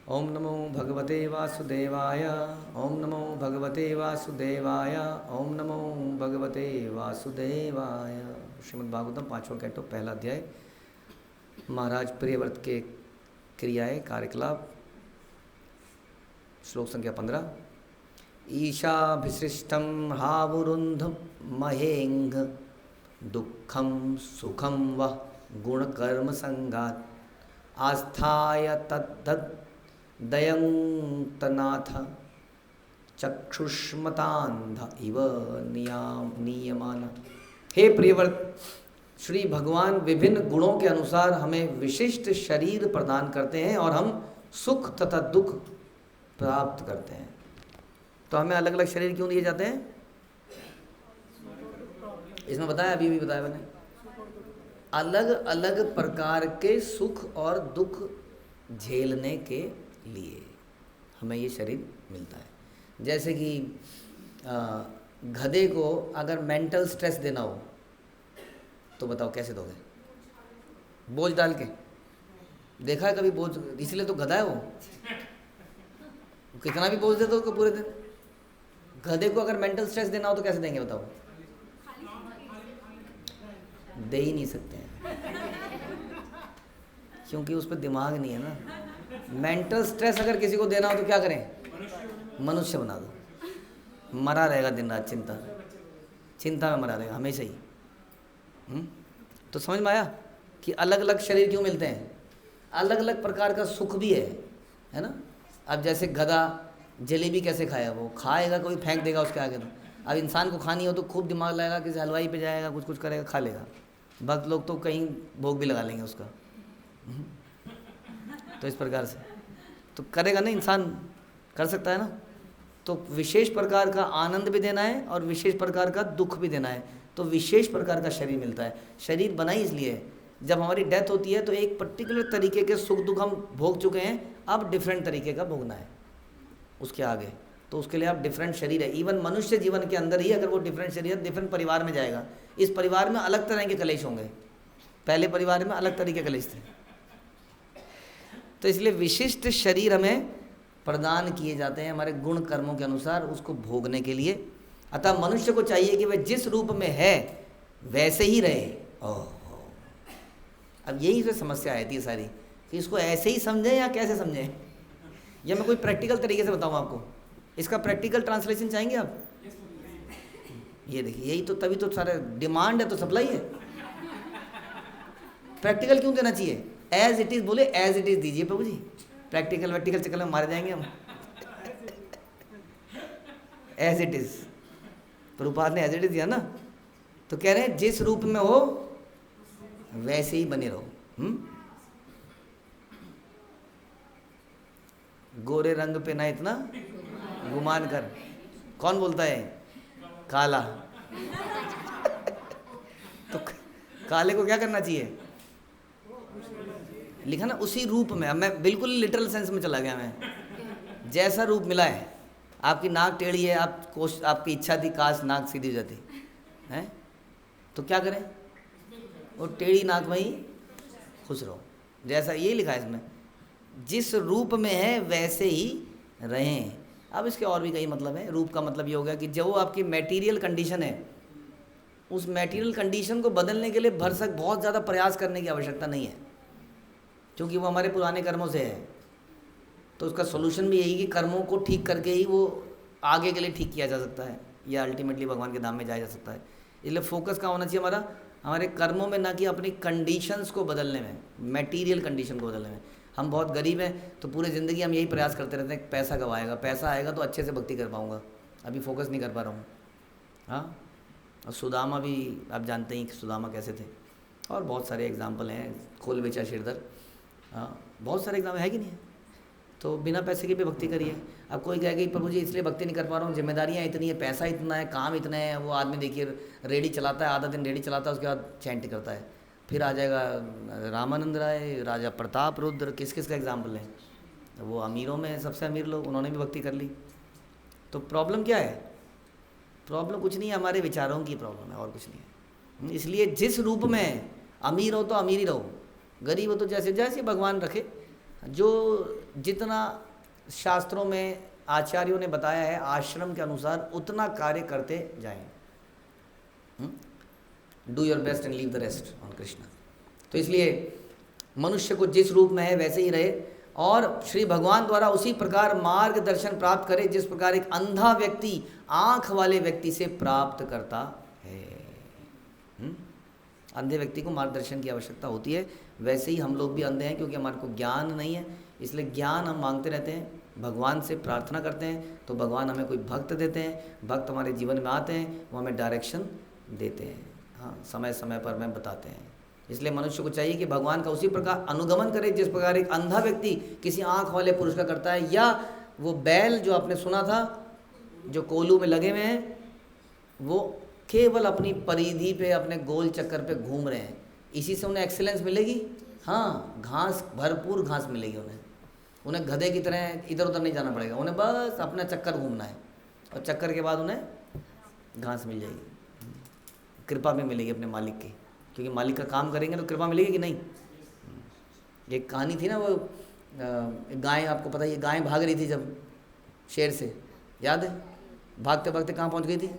ओम नमो भगवते वासुदेवाय। ओम नमो भगवते वासुदेवाय। ओम नमो भगवते वासुदेवाय। श्रीमद् भागवतम 5वां कैंटो पहला अध्याय। महाराज प्रियव्रत के क्रियाएं कार्यकलाप। श्लोक संख्या 15। ईशाभिसृष्टं हावुरुन्ध महेंग दुःखं सुखं वः गुणकर्म संगात् आस्थाय तद्दत् दयन्तनाथ चक्षुष्मतान्ध इव नियमान। हे प्रियव्रत, श्री भगवान विभिन्न गुणों के अनुसार हमें विशिष्ट शरीर प्रदान करते हैं और हम सुख तथा दुख प्राप्त करते हैं। तो हमें अलग अलग शरीर क्यों दिए जाते हैं? इसमें बताया, अभी भी बताया मैंने। अलग अलग प्रकार के सुख और दुख झेलने के लिए हमें ये शरीर मिलता है। जैसे कि गधे को अगर मेंटल स्ट्रेस देना हो तो बताओ कैसे दोगे? बोझ डाल के। देखा है कभी बोझ? इसलिए तो गधा है वो। कितना भी बोझ दे दो पूरे दिन। गधे को अगर मेंटल स्ट्रेस देना हो तो कैसे देंगे बताओ? दे ही नहीं सकते हैं, क्योंकि उस पर दिमाग नहीं है ना। मेंटल स्ट्रेस अगर किसी को देना हो तो क्या करें? मनुष्य बना दो। मरा रहेगा दिन रात चिंता में मरा रहेगा हमेशा ही। तो समझ में आया कि अलग अलग शरीर क्यों मिलते हैं? अलग अलग प्रकार का सुख भी है ना। अब जैसे गधा जलेबी कैसे खाएगा? वो खाएगा, कोई फेंक देगा उसके आगे। तो अब इंसान को खानी हो तो खूब दिमाग लगाएगा, किसी हलवाई पे जाएगा, कुछ कुछ करेगा, खा लेगा। भक्त लोग तो कहीं भोग भी लगा लेंगे उसका। तो इस प्रकार से तो करेगा ना, इंसान कर सकता है ना। तो विशेष प्रकार का आनंद भी देना है और विशेष प्रकार का दुख भी देना है। तो विशेष प्रकार का शरीर मिलता है। शरीर बना ही इसलिए है, जब हमारी डेथ होती है तो एक पर्टिकुलर तरीके के सुख दुख हम भोग चुके हैं, अब डिफरेंट तरीके का भोगना है उसके आगे। तो उसके लिए आप डिफरेंट शरीर है। इवन मनुष्य जीवन के अंदर ही अगर वो डिफरेंट शरीर है, डिफरेंट परिवार में जाएगा। इस परिवार में अलग तरह के कलेश होंगे, पहले परिवार में अलग तरीके के कलेश थे। तो इसलिए विशिष्ट शरीर हमें प्रदान किए जाते हैं हमारे गुण कर्मों के अनुसार, उसको भोगने के लिए। अतः मनुष्य को चाहिए कि वह जिस रूप में है वैसे ही रहे। अब यही से समस्या आती है सारी, कि इसको ऐसे ही समझें या कैसे समझें। या मैं कोई प्रैक्टिकल तरीके से बताऊं आपको। इसका प्रैक्टिकल ट्रांसलेशन चाहेंगे आप? ये देखिए, यही तो, तभी तो सारे डिमांड है तो सप्लाई है। प्रैक्टिकल क्यों देना चाहिए? एज इट इज बोले, एज इट इज दीजिए प्रभु जी। प्रैक्टिकल वैक्टिकल चक्कर में मारे जाएंगे हम। एज इट इज, प्रभुपाद ने एज इट इज दिया ना। तो कह रहे हैं जिस रूप में हो वैसे ही बने रहो। गोरे रंग पे ना इतना गुमान कर। कौन बोलता है? काला। तो काले को क्या करना चाहिए? लिखा ना उसी रूप में। अब मैं बिल्कुल लिटरल सेंस में चला गया। मैं जैसा रूप मिला है, आपकी नाक टेढ़ी है, आपकी इच्छा थी काश नाक सीधी हो जाती है, तो क्या करें? वो टेढ़ी नाक में ही खुश रहो। जैसा ये लिखा है इसमें, जिस रूप में है वैसे ही रहें। अब इसके और भी कई मतलब है। रूप का मतलब ये हो गया कि जो आपकी मटेरियल कंडीशन है, उस मटेरियल कंडीशन को बदलने के लिए भरसक बहुत ज़्यादा प्रयास करने की आवश्यकता नहीं है, क्योंकि वो हमारे पुराने कर्मों से है। तो उसका सोल्यूशन भी यही कि कर्मों को ठीक करके ही वो आगे के लिए ठीक किया जा सकता है, या अल्टीमेटली भगवान के धाम में जाया जा सकता है। इसलिए फोकस कहाँ होना चाहिए हमारा? हमारे कर्मों में, ना कि अपनी कंडीशंस को बदलने में, मटेरियल कंडीशन को बदलने में। हम बहुत गरीब हैं तो पूरी ज़िंदगी हम यही प्रयास करते रहते हैं, पैसा कब आएगा, पैसा आएगा तो अच्छे से भक्ति कर पाऊँगा। अभी फोकस नहीं कर पा रहा हूँ। हाँ, और सुदामा भी आप जानते हैं कि सुदामा कैसे थे, और बहुत सारे एग्जाम्पल हैं। खोल बेचा शिरधर, हाँ, बहुत सारे एग्जाम्पल है कि नहीं है। तो बिना पैसे की भी भक्ति करिए। अब कोई कहेगा कि प्रभु जी इसलिए भक्ति नहीं कर पा रहा हूँ, जिम्मेदारियाँ इतनी है, पैसा इतना है, काम इतने हैं। वो आदमी देखिए रेडी चलाता है, आधा दिन रेडी चलाता है, उसके बाद चैंट करता है। फिर आ जाएगा रामानंद राय, राजा प्रताप रुद्र, किस किस का एग्जाम्पल है। वो अमीरों में सबसे अमीर लोग, उन्होंने भी भक्ति कर ली। तो प्रॉब्लम क्या है? प्रॉब्लम कुछ नहीं है, हमारे विचारों की प्रॉब्लम है, और कुछ नहीं है। इसलिए जिस रूप में अमीर हो तो अमीर ही रहो, गरीब हो तो जैसे जैसे भगवान रखे। जो जितना शास्त्रों में आचार्यों ने बताया है आश्रम के अनुसार उतना कार्य करते जाएं। Do your best and leave the rest on Krishna. तो इसलिए मनुष्य को जिस रूप में है वैसे ही रहे और श्री भगवान द्वारा उसी प्रकार मार्गदर्शन प्राप्त करे जिस प्रकार एक अंधा व्यक्ति आँख वाले व्यक्ति से प्राप्त करता है। अंधे व्यक्ति को मार्गदर्शन की आवश्यकता होती है, वैसे ही हम लोग भी अंधे हैं क्योंकि हमारे को ज्ञान नहीं है, इसलिए ज्ञान हम मांगते रहते हैं, भगवान से प्रार्थना करते हैं तो भगवान हमें कोई भक्त देते हैं, भक्त हमारे जीवन में आते हैं, वो हमें डायरेक्शन देते हैं, हाँ समय समय पर हमें बताते हैं। इसलिए मनुष्य को चाहिए कि भगवान का उसी प्रकार अनुगमन करे जिस प्रकार एक अंधा व्यक्ति किसी आँख वाले पुरुष का करता है, या वो बैल जो आपने सुना था जो कोलू में लगे हुए हैं वो केवल अपनी परिधि पे अपने गोल चक्कर पे घूम रहे हैं, इसी से उन्हें एक्सीलेंस मिलेगी। हाँ, घास भरपूर घास मिलेगी उन्हें गधे की तरह इधर उधर नहीं जाना पड़ेगा, उन्हें बस अपना चक्कर घूमना है और चक्कर के बाद उन्हें घास मिल जाएगी, कृपा भी मिलेगी अपने मालिक की, क्योंकि मालिक का काम करेंगे तो कृपा मिलेगी कि नहीं। एक कहानी थी ना, वो गाय, आपको पता है गाय भाग रही थी जब शेर से, याद है? भागते भागते कहाँ पहुँच गई थी?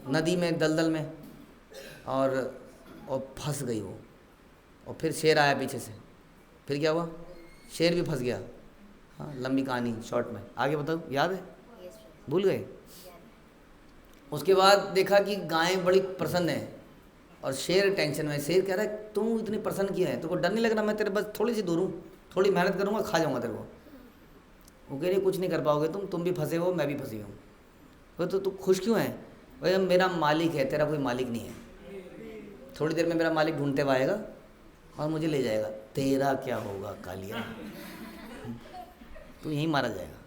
नदी में, दलदल में, और फंस गई वो, और फिर शेर आया पीछे से, फिर क्या हुआ? शेर भी फंस गया। हाँ, लंबी कहानी शॉर्ट में, आगे बताओ, याद है? भूल गए? उसके बाद देखा कि गाय बड़ी प्रसन्न है और शेर टेंशन में। शेर कह रहा है तू इतनी प्रसन्न किया है, तुमको डर नहीं लग रहा? मैं तेरे बस थोड़ी सी दूर हूँ, थोड़ी मेहनत करूँगा, खा जाऊँगा तेरे को। वो कह रही कुछ नहीं कर पाओगे तुम भी फंसे हो, मैं भी फंसी हूँ। तो तू खुश क्यों है? भाई मेरा मालिक है, तेरा कोई मालिक नहीं है, थोड़ी देर में मेरा मालिक ढूंढते हुए आएगा और मुझे ले जाएगा। तेरा क्या होगा कालिया, तू यहीं मारा जाएगा,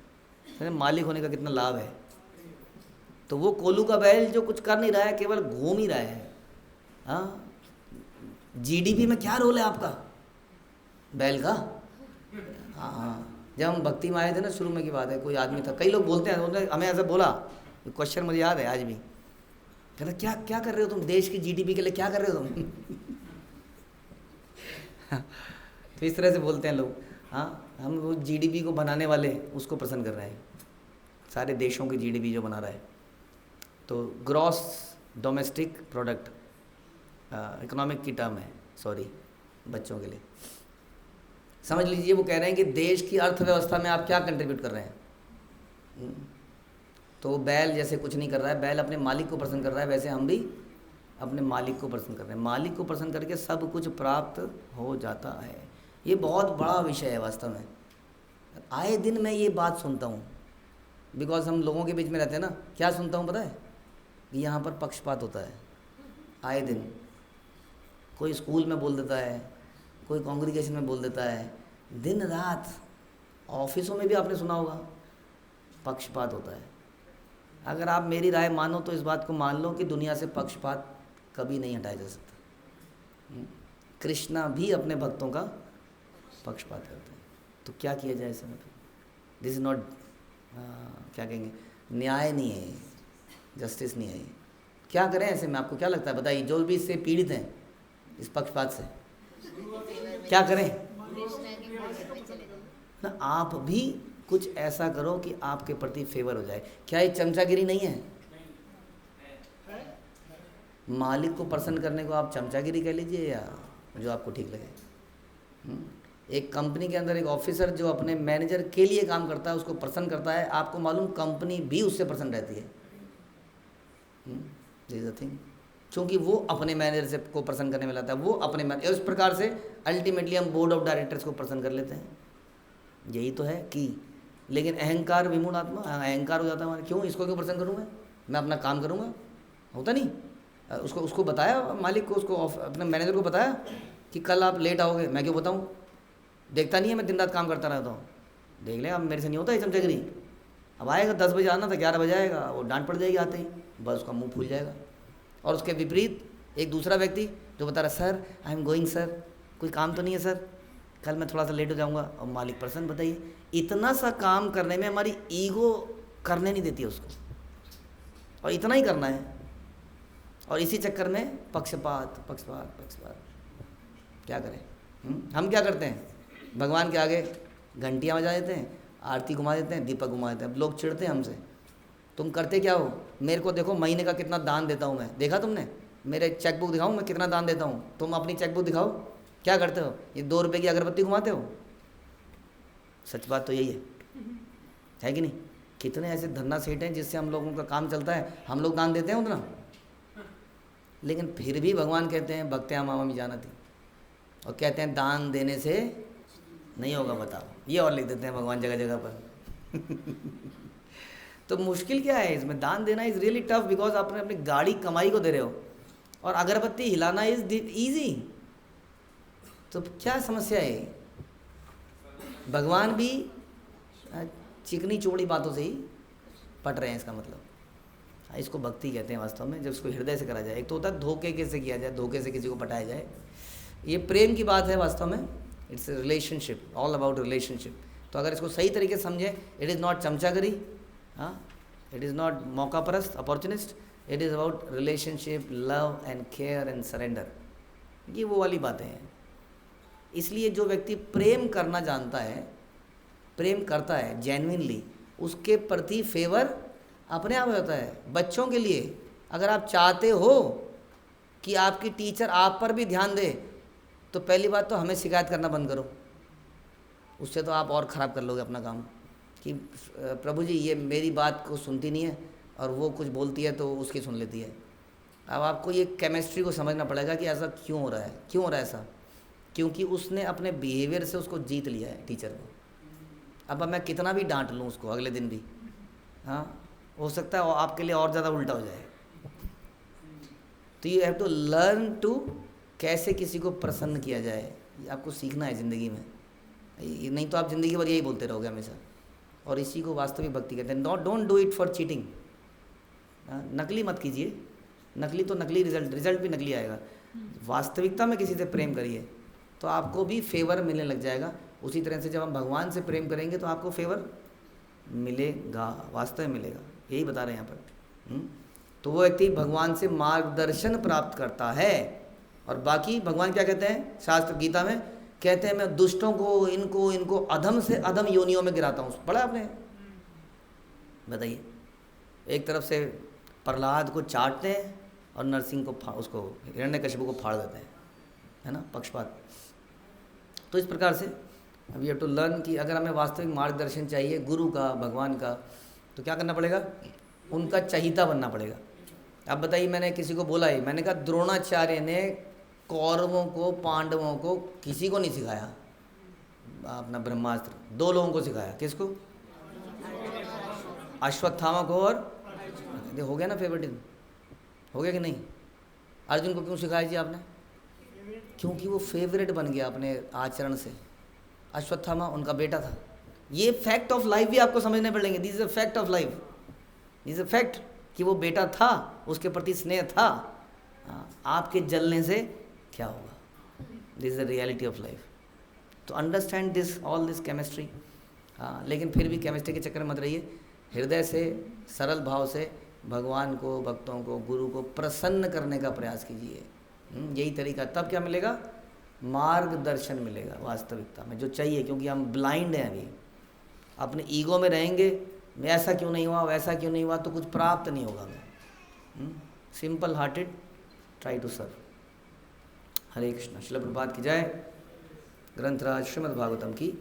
तेरे मालिक होने का कितना लाभ है। तो वो कोलू का बैल जो कुछ कर नहीं रहा है, केवल घूम ही रहा है। हाँ, जीडीपी में क्या रोल है आपका बैल का? हाँ हाँ, जब हम भक्ति में आए थे ना, शुरू में की बात है, कोई आदमी था, कई लोग बोलते हैं, उन्होंने हमें ऐसा बोला, क्वेश्चन मुझे याद है आज भी, कहते क्या क्या कर रहे हो तुम, देश की जीडीपी के लिए क्या कर रहे हो तुम? तो इस तरह से बोलते हैं लोग। हाँ, हम वो जीडीपी को बनाने वाले उसको पसंद कर रहे हैं, सारे देशों की जीडीपी जो बना रहा है। तो ग्रॉस डोमेस्टिक प्रोडक्ट इकोनॉमिक की टर्म है, सॉरी, बच्चों के लिए समझ लीजिए। वो कह रहे हैं कि देश की अर्थव्यवस्था में आप क्या कंट्रीब्यूट कर रहे हैं। तो बैल जैसे कुछ नहीं कर रहा है, बैल अपने मालिक को प्रसन्न कर रहा है, वैसे हम भी अपने मालिक को प्रसन्न कर रहे हैं। मालिक को प्रसन्न करके सब कुछ प्राप्त हो जाता है। ये बहुत बड़ा विषय है वास्तव में। आए दिन मैं ये बात सुनता हूँ, बिकॉज हम लोगों के बीच में रहते हैं ना। क्या सुनता हूँ पता है? कि यहाँ पर पक्षपात होता है आए दिन। कोई स्कूल में बोल देता है, कोई कांग्रीगेशन में बोल देता है, दिन रात ऑफिसों में भी आपने सुना होगा पक्षपात होता है। अगर आप मेरी राय मानो तो इस बात को मान लो कि दुनिया से पक्षपात कभी नहीं हटाया जा सकता। कृष्णा भी अपने भक्तों का पक्षपात करते हैं। तो क्या किया जाए ऐसे में? दिस इज नॉट, क्या कहेंगे, न्याय नहीं है, जस्टिस नहीं है। क्या करें ऐसे में? आपको क्या लगता है, बताइए, जो भी इससे पीड़ित हैं इस पक्षपात से, क्या करें ना? आप भी कुछ ऐसा करो कि आपके प्रति फेवर हो जाए। क्या ये चमचागिरी नहीं है? मालिक को प्रसन्न करने को आप चमचागिरी कह लीजिए या जो आपको ठीक लगे। एक कंपनी के अंदर एक ऑफिसर जो अपने मैनेजर के लिए काम करता है, उसको प्रसन्न करता है, आपको मालूम कंपनी भी उससे प्रसन्न रहती है। This is the thing. क्योंकि वो अपने मैनेजर से को प्रसन्न करने में लाता है, वो अपने मैनेजर, इस प्रकार से अल्टीमेटली हम बोर्ड ऑफ डायरेक्टर्स को प्रसन्न कर लेते हैं। यही तो है कि, लेकिन अहंकार विमूढ़ आत्मा, अहंकार हो जाता है हमारे। क्यों, इसको क्यों प्रसन्न करूँगा, मैं अपना काम करूँगा। होता नहीं, उसको बताया मालिक को, उसको अपने मैनेजर को बताया कि कल आप लेट आओगे, मैं क्यों बताऊँ? देखता नहीं है मैं दिन रात काम करता रहता हूँ। देख ले, अब मेरे से नहीं होता ये चमचागिरी। अब आएगा 10 बजे आना था, 11 बजे आएगा, वो डांट पड़ जाएगी आते ही, बस उसका मुंह फूल जाएगा। और उसके विपरीत एक दूसरा व्यक्ति जो बता रहा है, sir I am going sir, कोई काम तो नहीं है सर, कल मैं थोड़ा सा लेट हो जाऊँगा। और मालिक प्रसन्न। बताइए, इतना सा काम करने में हमारी ईगो करने नहीं देती है उसको, और इतना ही करना है। और इसी चक्कर में पक्षपात पक्षपात पक्षपात। क्या करें? हम क्या करते हैं? भगवान के आगे घंटियाँ बजा देते हैं, आरती घुमा देते हैं, दीपक घुमा देते हैं। अब लोग चिढ़ते हैं हमसे, तुम करते क्या हो? मेरे को देखो महीने का कितना दान देता हूँ मैं, देखा तुमने? मेरे चेकबुक दिखाऊँ मैं कितना दान देता हूँ? तुम अपनी चेकबुक दिखाओ, क्या करते हो? ये 2 रुपये की अगरबत्ती घुमाते हो? सच बात तो यही है कि नहीं? कितने ऐसे धन्ना सेठ हैं जिससे हम लोगों का काम चलता है, हम लोग दान देते हैं उतना, लेकिन फिर भी भगवान कहते हैं भक्त्या मामा जानती, और कहते हैं दान देने से नहीं होगा। बताओ, ये और लिख देते हैं भगवान जगह जगह पर। तो मुश्किल क्या है इसमें? दान देना इज़ रियली टफ, बिकॉज आपने अपनी गाड़ी कमाई को दे रहे हो, और अगरबत्ती हिलाना इज ईजी। तो क्या समस्या है? भगवान भी चिकनी चौड़ी बातों से ही पट रहे हैं, इसका मतलब। इसको भक्ति कहते हैं वास्तव में, जब इसको हृदय से करा जाए। एक तो होता है धोखे कैसे किया जाए, धोखे से किसी को पटाया जाए, ये प्रेम की बात है वास्तव में। It's a relationship, all about relationship. तो अगर इसको सही तरीके से समझें, इट इज़ नॉट चमचागरी, हाँ, इट इज़ नॉट मौका परस्त, opportunist, it is about relationship, love and care and surrender. ये वो वाली बातें हैं। इसलिए जो व्यक्ति प्रेम करना जानता है, प्रेम करता है जेन्युइनली, उसके प्रति फेवर अपने आप होता है। बच्चों के लिए अगर आप चाहते हो कि आपकी टीचर आप पर भी ध्यान दे, तो पहली बात तो हमें शिकायत करना बंद करो, उससे तो आप और ख़राब कर लोगे अपना काम, कि प्रभु जी ये मेरी बात को सुनती नहीं है, और वो कुछ बोलती है तो उसकी सुन लेती है। अब आपको ये केमिस्ट्री को समझना पड़ेगा कि ऐसा क्यों हो रहा है, क्यों हो रहा है ऐसा? क्योंकि उसने अपने बिहेवियर से उसको जीत लिया है, टीचर को। अब मैं कितना भी डांट लूँ उसको अगले दिन भी, हाँ, हो सकता है आपके लिए और ज़्यादा उल्टा हो जाए। तो you have to learn to कैसे किसी को प्रसन्न किया जाए, ये आपको सीखना है ज़िंदगी में। नहीं तो आप ज़िंदगी भर यही बोलते रहोगे हमेशा, और इसी को वास्तविक भक्ति कहते हैं। Don't do it for cheating. नकली मत कीजिए, नकली तो नकली रिजल्ट भी नकली आएगा। वास्तविकता में किसी से प्रेम करिए तो आपको भी फेवर मिलने लग जाएगा। उसी तरह से जब हम भगवान से प्रेम करेंगे तो आपको फेवर मिलेगा, वास्तव में मिलेगा, यही बता रहे हैं यहाँ पर। तो वो व्यक्ति भगवान से मार्गदर्शन प्राप्त करता है। और बाकी भगवान क्या कहते हैं शास्त्र गीता में? कहते हैं मैं दुष्टों को, इनको अधम से अधम योनियों में गिराता हूँ। पढ़ा आपने? बताइए। एक तरफ से प्रहलाद को चाटते हैं और नरसिंह को उसको हिरण्यकशिपु को फाड़ देते हैं, है ना, पक्षपात। तो इस प्रकार से वी हैव टू लर्न कि अगर हमें वास्तविक मार्गदर्शन चाहिए गुरु का, भगवान का, तो क्या करना पड़ेगा? उनका चहीता बनना पड़ेगा। अब बताइए, मैंने किसी को बोला ही, मैंने कहा द्रोणाचार्य ने कौरवों को, पांडवों को, किसी को नहीं सिखाया अपना ब्रह्मास्त्र, 2 लोगों को सिखाया। किसको? अश्वत्थामा को और हो गया ना फेवरेटिज्म, हो गया कि नहीं? अर्जुन को क्यों सिखाया जी आपने? क्योंकि वो फेवरेट बन गया अपने आचरण से। अश्वत्थामा उनका बेटा था। ये फैक्ट ऑफ लाइफ भी आपको समझने पड़ेंगे। This is a fact of life, this is a fact कि वो बेटा था, उसके प्रति स्नेह था। आपके जलने से क्या होगा? This is the reality of life. तो understand this, all this chemistry. लेकिन फिर भी केमिस्ट्री के चक्कर में मत रहिए। हृदय से, सरल भाव से भगवान को, भक्तों को, गुरु को प्रसन्न करने का प्रयास कीजिए। यही तरीका, तब क्या मिलेगा? मार्गदर्शन मिलेगा वास्तविकता में जो चाहिए। क्योंकि हम ब्लाइंड हैं अभी, अपने ईगो में रहेंगे, ऐसा क्यों नहीं हुआ, वैसा क्यों नहीं हुआ, तो कुछ प्राप्त नहीं होगा हमें। Simple hearted, try to serve. Hare Krishna. Shrila Prabhupada की जय। ग्रंथराज श्रीमद् भागवतम की